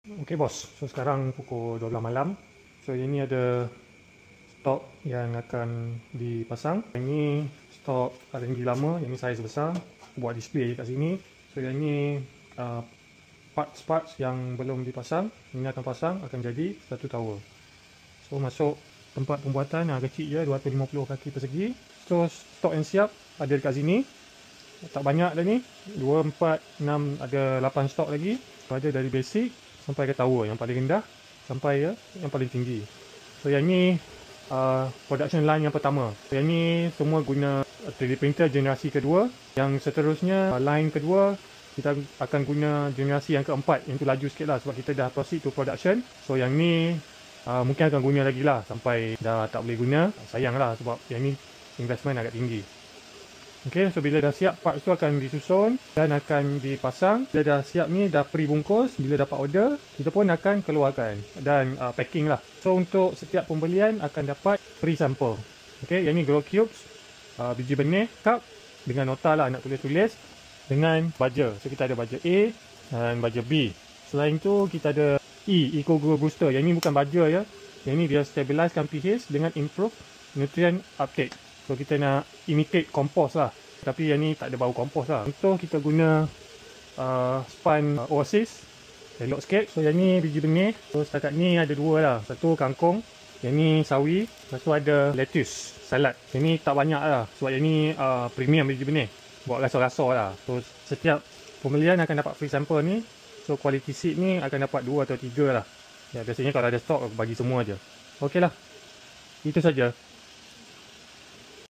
Okay bos, so sekarang pukul 12 malam. So ini ada stok yang akan dipasang. Yang ni stok RNG lama, yang ni saiz besar. Buat display kat sini. So yang ni parts-parts yang belum dipasang. Ini akan pasang, akan jadi satu tower. So masuk tempat pembuatan yang kecil je, 250 kaki persegi. So stok yang siap ada dekat sini. Tak banyak dah ni, 2, 4, 6, ada 8 stok lagi. So ada dari basic sampai ke tower yang paling rendah sampai yang paling tinggi. So yang ni production line yang pertama. So yang ni semua guna 3D printer generasi kedua. Yang seterusnya line kedua kita akan guna generasi yang keempat, yang tu laju sikit lah sebab kita dah proceed to production. So yang ni mungkin akan guna lagi lah sampai dah tak boleh guna. Sayang lah sebab yang ni investment agak tinggi. Okay, so bila dah siap, parts tu akan disusun dan akan dipasang. Bila dah siap ni, dah pre-bungkus, bila dapat order, kita pun akan keluarkan dan packing lah. So untuk setiap pembelian akan dapat free sample. Okay, yang ni grow cubes, biji benih, cup dengan nota lah nak tulis-tulis dengan baja. So kita ada baja A dan baja B. Selain tu kita ada Eco Grow Booster. Yang ni bukan baja ya. Yang ni dia stabilizekan pH dengan improve nutrient uptake. So kita nak imitate kompos lah. Tapi yang ni tak ada bau kompos lah. Untuk kita guna spun Oasis. Elok sikit. So yang ni biji benih. So setakat ni ada dua lah. Satu kangkung. Yang ni sawi. Lepas tu ada lettuce. Salad. Yang ni tak banyak lah. Sebab yang ni premium biji benih. Buat rasa-rasa lah. So setiap pembelian akan dapat free sample ni. So quality seed ni akan dapat 2 atau 3 lah. Ya, biasanya kalau ada stok bagi semua je. Okey lah. Itu saja.